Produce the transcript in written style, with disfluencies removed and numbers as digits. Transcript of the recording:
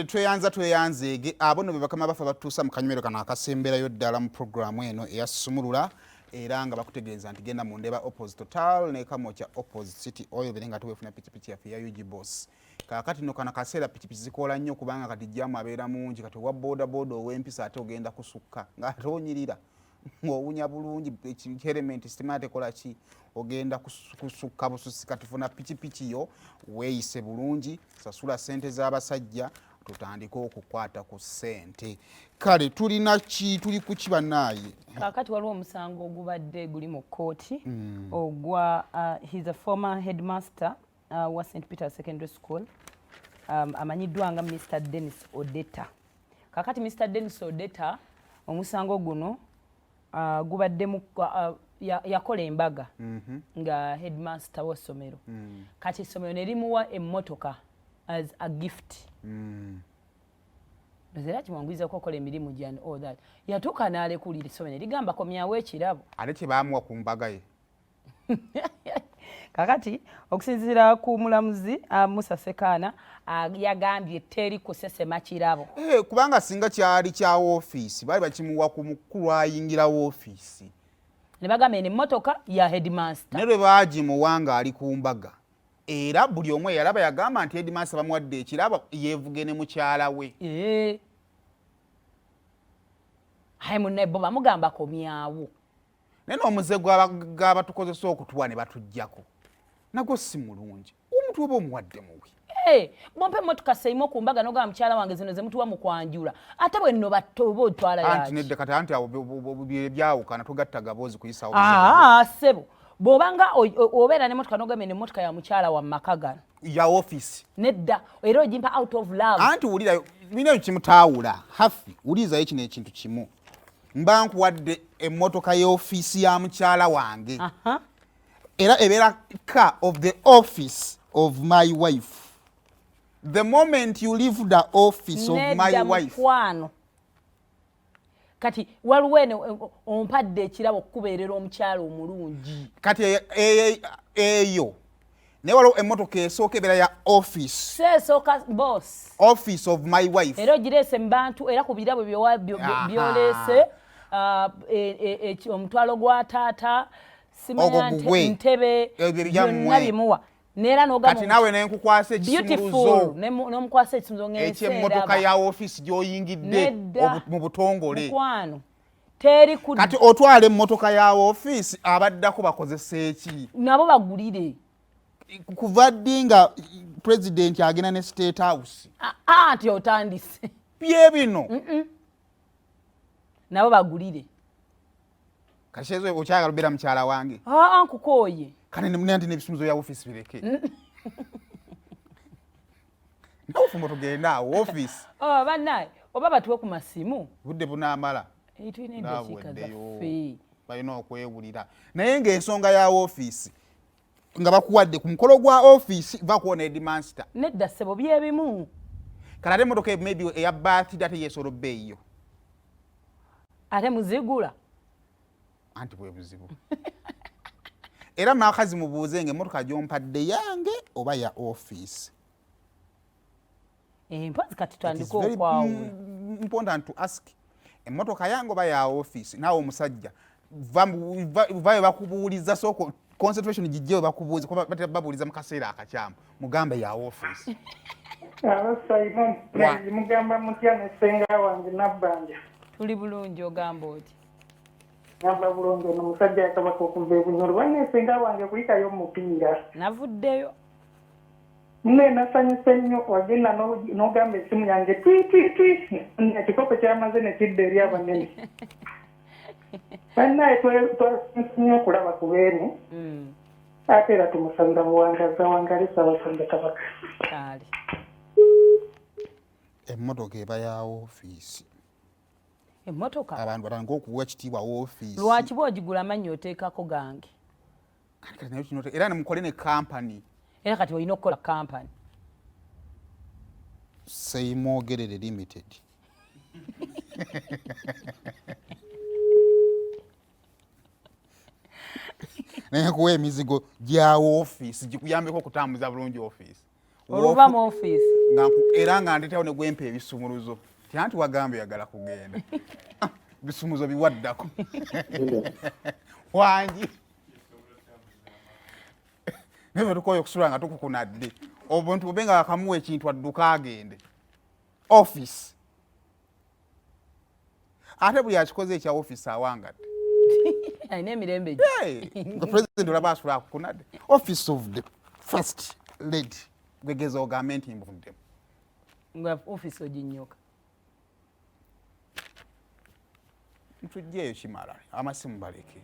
tweyanze abono be bakama bafa batuusa mu kanyumero kana akasemberayo ddala mu programu eno eyasumulula era nga bakutegeeza nti genda mu ndeba opposite total ne kamokya opposite city oil berenga tuwefuna pikipiki yaffe ya UG boss kakati no kana kaseera pikipiki zikola nnyo kubanga kati jamu abeera mungi kati wa boda boda ow'empisa ate ogenda kusukka nga tonyirira ng'owunya bulungi element sistema tekola ki ogenda kusukka bususi kati funa pikipiki yo weeyise bulungi sasula sente z'abasajja tutandika okukwata ku ssente kale tulina ki tuli ku kibanaye kakati waliwo omusango ogubadde guli mu kkooti ogwa he's a former headmaster wa St Peter Secondary School amanyiddwa nga Mr Dennis Odeta kakati Mr Dennis Odeta omusango guno gubadde mu yakola embaga nga headmaster w'essomero kati essomero ne limuwa emmotoka as a gift Zera kimwangwiza kukola emirimu gyani all that yatuuka n'alekulira essomero ligamba komyawo ekirabo ate kye baamuwa ku mbaga ye kakati okusinziira ku mulamuzi Musa Sekaana yagambye teri kusesema kirabo kubanga singa kyali kya ofiisi bali bakimuwa ku mukulu ayingira ofiisi ne bagamba eno emmotoka ya headmaster ne lwe baagimuwa nga ali ku mbaga era buli omu yalaba yagamba nti headmaster bamuwadde ekirabo yeevuge ne mukyala we hayi munne bo bamugamba komyawo naye n'omuze gw'abatukozesa okutuwa ne batuggyako nagwo si mulungi omuntu oba omuwadde muwi bompe emmotoka seimu ku mbaga n'ogamba mukyala wange zino ze mutuwa mu kwanjula ate bwe nno oba otwala yaki anti nedde kati anti awo byawukana tugatta gaboozi kuyisawo sebo bw'obanga obeera n'emmotoka n'ogamba eno emmotoka ya mukyala wa maka gano ya ofiisi nedda era ogimpa out of love anti wulira bino kimutaawula hafi wulirizayo kino ekintu kimu mba nkuwadde emmotoka y'ofiisi ya mukyala wange era ebeera car of the office of my wife the moment you leave the office of my wife mukwano kati waliwo eno ompadde ekirabo okukubeerera omukyala omulungi kati eyo naye waliwo emmotoka esooka ebeera ya office seesooka boss office of my wife era ogireese mu bantu era ku birabo byoleese omutwalo gwa taata simanya ntebe byonna bimuwa neera kati naawe nenkukwasa ekisumuluzo n'omukwasa ekisumuluzo ekyemmotoka ya ofiisi gy'oyingidde mu butongole mukwano teri kati otwala emmotoka ya ofiisi abaddako bakozesa eki nabo bagulire kuva ddi nga pulezidenti agenda ne state house anti otandise bye bino nabo bagulire kati kyezo okyagala obeera mukyala wange nkukooye kane nti n'ebisumuzo bya ofiisi bireke nawufumbo tugenda awo ofiisi bannaye oba batuwe ku masimu budde bunaamala tulina eddakiika zaffe balina okwewulira naye ng'ensonga ya ofiisi nga bakuwadde ku mukolo gwa ofiisi bakuwona headmaster nedda ssebo byebimu kati ate emmotoka maybe eya birthday ate yeesolo bbeeyo ate muzigula anti bwe buzibu era n'akazi mubuuze ng'emmotoka gy'ompadde yange oba ya ofiisi mpozi kati twandika okwawe important to ask emmotoka yange oba ya ofiisi naawe omusajja vayo bakubuuliza soko concentration gijjewe bakubuuza kuba babuuliza mu kaseera akakyamu mugambe ya ofiisi Simon mugamba mutya ne ssenga wange Nabbanja tuli bulungi ogamba oti namba bulungi no musajja yakabaka okuva ebunyoro wane ssenga wange kulikayo omupiira navuddeyo nne nasanyuse nnyo wagenda n'ogamba essimu yange twi ekikopo kyamaze ne kidda eri abanene bannaye twasinye okulaba ku beene ate era tumusabira buwangaza wangalisa abasonga kabaka kale emmotoka eba ya ofiisi emmotoka abantu batandika okuwa ekitiibwa ofiisi lwaki bw'ogigula amannya oteekako gange era nemukole ne kampani era kati olina okukola kampani Seimwogerere limited naye kuwa emizigo gya ofiisi gikuyambeko okutambuza bulungi ofiisi oluva mu office era nga ndetawo ne gwempa ebisumuluzo tianti wagambe yagala kugenda bisumuzo biwaddako wangi nebe tukoye okusula nga tukukunadde obuntu bube nga akamuwa ekintu adduka agende office ate buli akikoze ekya office awangadde alina emirembe nga president olaba asula akukunadde office of the first lady gwegeza ogambe nti mbuddemu nga office oginyoka ntujjeeyo kimala amasimu baleke